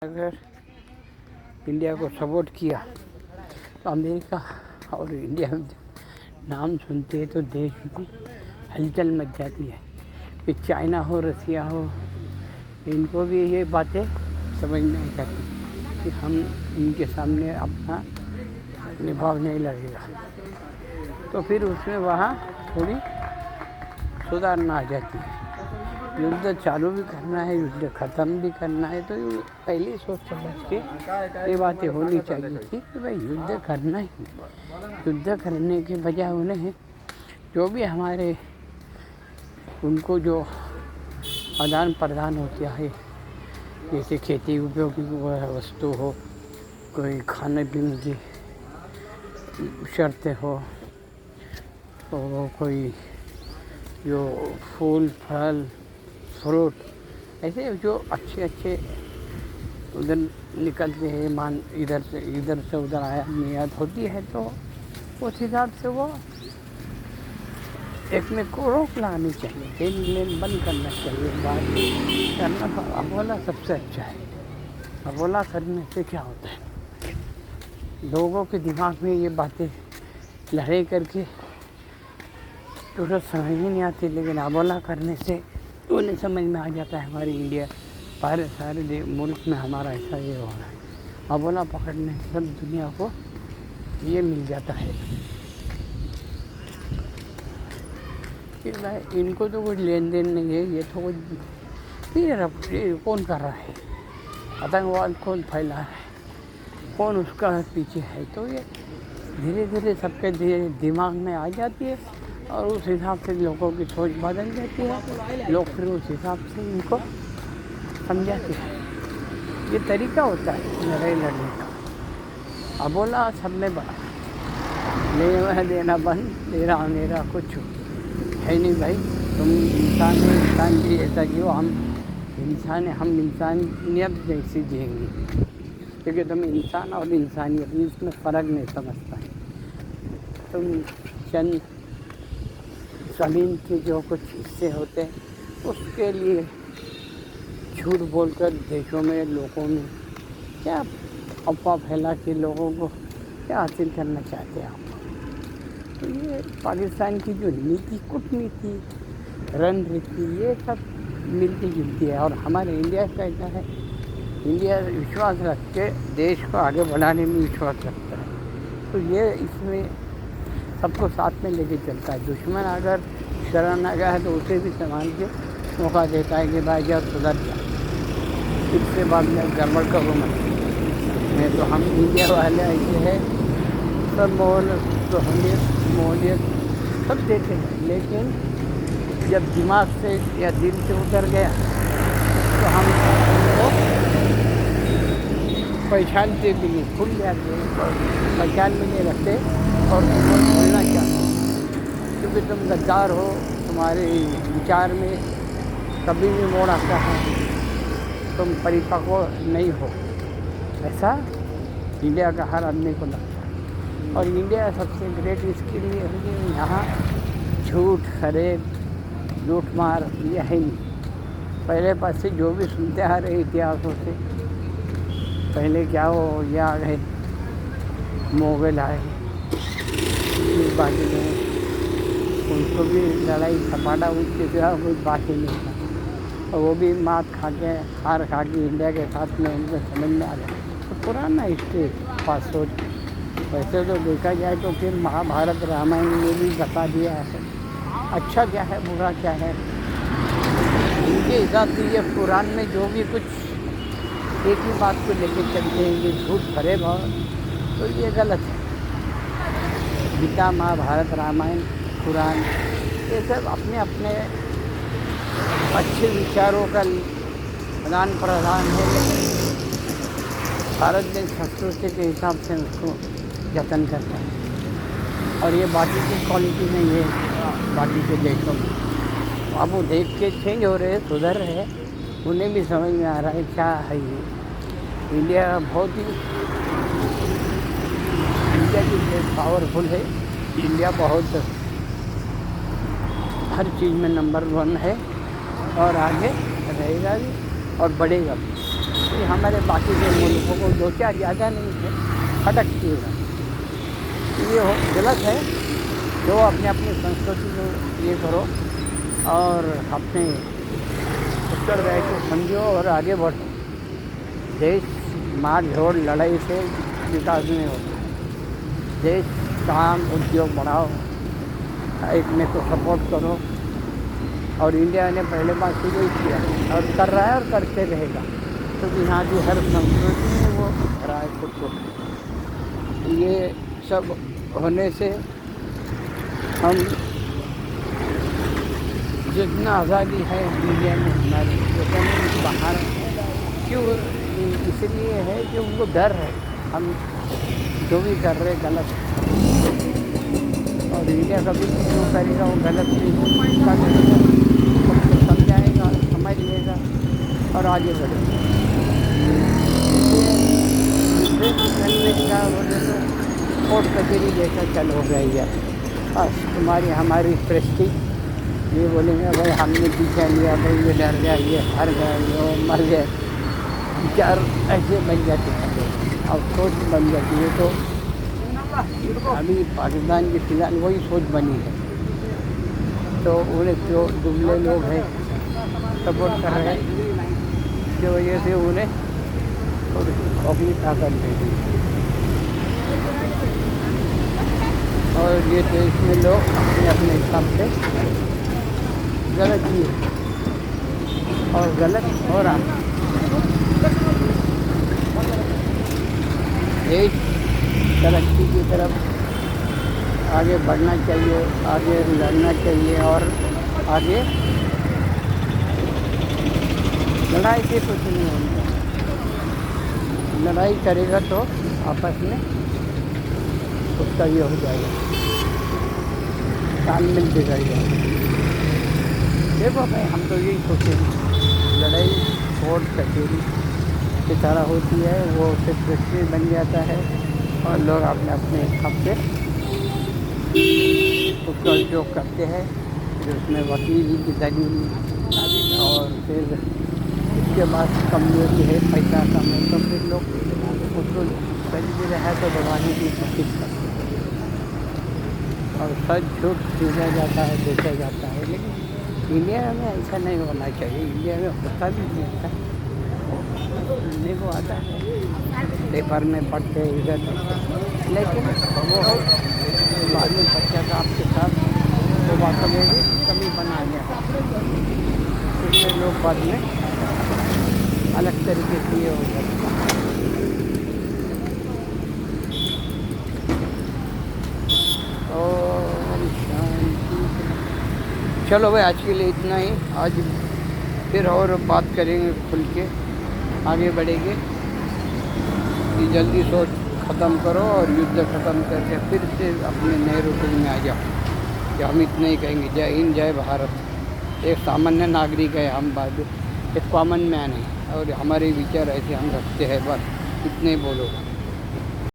अगर इंडिया को सपोर्ट किया तो अमेरिका और इंडिया नाम सुनते हैं तो देश में हलचल मच जाती है। फिर चाइना हो, रसिया हो, इनको भी ये बातें समझ में नहीं आती कि हम इनके सामने अपना निभाव नहीं लगेगा, तो फिर उसमें वहाँ थोड़ी सुधारना आ जाती है। युद्ध चालू भी करना है, युद्ध ख़त्म भी करना है, तो पहले सोच समझ के ये बातें होनी चाहिए थी कि भाई युद्ध करना ही। युद्ध करने के बजाय उन्हें जो भी हमारे उनको जो आदान प्रदान होता है, जैसे खेती उपयोगी वस्तु हो, कोई खाने पीने की शर्तें हो, तो कोई जो फूल फल फ्रूट ऐसे जो अच्छे उधर निकलते हैं, मान इधर से उधर निर्यात होती है, तो उस हिसाब से वो एक में को रोक लानी चाहिए, लेन देन बंद करना चाहिए। बात करना तो अबोला सबसे अच्छा है। अबोला करने से क्या होता है, लोगों के दिमाग में ये बातें लड़ाई करके तुरंत समझ में नहीं आती, लेकिन अबोला करने से उन्हें समझ में आ जाता है हमारी इंडिया सारे मुल्क में हमारा ऐसा ये हो रहा है। अबोला पकड़ने से सब दुनिया को ये मिल जाता है कि भाई इनको तो कुछ लेन देन नहीं है, ये तो कुछ ये कौन कर रहा है, आतंकवाद कौन फैला है, कौन उसका पीछे है। तो ये धीरे धीरे सबके दिमाग में आ जाती है और उस हिसाब से लोगों की सोच बदल जाती है। लोग फिर उस हिसाब से इनको समझाते हैं। ये तरीका होता है लड़ाई लड़ने का। अबोला सब में बड़ा लेना देना बंद, तेरा मेरा कुछ है नहीं भाई। तुम इंसान है, इंसान भी ऐसा जियो, हम इंसान है, हम इंसानियत जैसी जिएंगे, क्योंकि तुम इंसान और इंसानियत इसमें फ़र्क नहीं समझता है। तुम चंद ज़मीन के जो कुछ हिस्से होते हैं उसके लिए झूठ बोलकर देशों में लोगों में क्या अफवाह फैला के लोगों को क्या हासिल करना चाहते हैं आप। तो ये पाकिस्तान की जो नीति, कूटनीति, रणनीति, ये सब मिलती जुलती है। और हमारे इंडिया का क्या है, इंडिया विश्वास रख के देश को आगे बढ़ाने में विश्वास रखता है, तो ये इसमें सबको साथ में लेके चलता है। दुश्मन अगर शरण आ गया है तो उसे भी संभाल के मौका देता है कि भाई जब सुधर जा, इससे बाद में गड़बड़ करो मत। नहीं तो हम इंडिया वाले ऐसे हैं, सब मोहलियत सब देते हैं, लेकिन जब दिमाग से या दिल से उतर गया तो हम उनको पहचानते भी नहीं, भूल जाते हैं, पहचान भी नहीं रखते और भूलना चाहते, क्योंकि तुम गद्दार हो, तुम्हारे विचार में कभी भी मोड़ आता है, तुम परिपक्व नहीं हो। ऐसा इंडिया का हर आदमी को लगता है। और इंडिया सबसे ग्रेट इसके लिए है कि यहाँ झूठ फरेब लूटमार ये है नहीं। पहले पास से जो भी सुनते आ रहे इतिहासों से, पहले क्या हो, ये आ गए मुग़ल आए, इस बात में उनको भी लड़ाई सपाटा उसके सिवा कोई बात ही नहीं था, और वो भी मात खा के हार खा के इंडिया के साथ में उनको समझ में आ गया। तो पुराना हिस्ट्री पास सोच। वैसे तो देखा जाए तो फिर महाभारत रामायण में भी बता दिया है अच्छा क्या है बुरा क्या है। इनके हिसाब से ये पुराण में जो भी कुछ एक ही बात को लेके चलते हैं कि झूठ फरेब हो, तो ये गलत है। गीता, महाभारत, रामायण, पुराण, ये सब अपने अपने अच्छे विचारों का आदान प्रदान है, लेकिन भारत देश संस्कृति के हिसाब से उसको जतन करता है। और ये बाकी की क्वालिटी नहीं है बाकी के देशों में। अब वो देख के चेंज हो रहे हैं, सुधर रहे हैं, उन्हें भी समझ में आ रहा है क्या है ये। इंडिया बहुत ही पावरफुल है। इंडिया बहुत हर चीज़ में नंबर 1 है और आगे रहेगा भी और बढ़ेगा भी। संस्कृति हमारे बाकी के मुल्कों को दो चार ज़्यादा नहीं है, खटकती है। ये गलत है। जो अपने अपनी संस्कृति को ये करो और अपने उत्तरदायित्व को समझो और आगे बढ़ो। देश मार झोड़ लड़ाई से विकास नहीं होता। देश काम उद्योग बढ़ाओ, एक में तो सपोर्ट करो। और इंडिया ने पहले बार शुरू ही किया और कर रहा है और करते रहेगा, क्योंकि यहाँ की हर संस्कृति में वो भरा है खुद को। ये सब होने से हम जितना आज़ादी है इंडिया में हमारे, लेकिन बाहर क्यों, इसलिए है कि उनको डर है हम जो भी कर रहे गलत। और इंडिया कभी जो करेगा वो गलत नहीं करेगा, समझाएगा, समझ लेगा और आगे बढ़ेगा। क्या बोले तो कोर्ट कचहरी जैसा चल हो रही है। बस तुम्हारी हमारी प्रेस्टीज ये बोलेंगे भाई हमने पीछा लिया, भाई ये डर गया, ये हार गया, ये मर गए, विचार ऐसे बन जाते हैं और सोच बन जाती है। तो अभी पाकिस्तान की फ़िलहाल वही सोच बनी है। तो उन्हें जो दुबले लोग हैं सपोर्ट कर रहे हैं, इसकी वजह से उन्हें थोड़ी अपनी ताकत दे दी। और ये देश में लोग अपने अपने हिसाब से गलत किए और गलत हो रहा। देश तरक्की की तरफ आगे बढ़ना चाहिए, आगे लड़ना चाहिए और आगे लड़ाई से कुछ नहीं होगा। लड़ाई करेगा तो आपस में उसका ये हो जाएगा, तालमेल बिगड़ जाएगा। देखो भाई हम तो यही सोचे, लड़ाई कोर्ट कचहरी की तरह होती है, वो सिर्फ प्रेस्टीज बन जाता है और लोग अपने अपने हिसाब से उसका उपयोग करते हैं। फिर उसमें वकील की दलील और फिर उसके बाद कमजोरी है, पैसा कम है, तो फिर लोग उसको सही भी रहा तो दबाने की कोशिश करते हैं और सच झूठ पूछा जाता है, देखा जाता है। लेकिन इंडिया में ऐसा नहीं होना चाहिए। इंडिया में होता भी नहीं ऐसा, सुनने को आता है, पेपर में पढ़ते इधर, लेकिन वो बाद में पश्चाताप के साथ वो बातों में भी कमी बना गया। इससे लोग बाद में अलग तरीके से ये हो जाता है। चलो भाई आज के लिए इतना ही। आज फिर और बात करेंगे खुल के, आगे बढ़ेंगे कि जल्दी सोच ख़त्म करो और युद्ध ख़त्म करके फिर से अपने नए रूटीन में आ जाओ। कि हम इतने ही कहेंगे, जय हिंद जय भारत। एक सामान्य नागरिक है हम, बाद एक कॉमन मैन है और हमारे विचार ऐसे हम रखते हैं, बस इतने बोलो।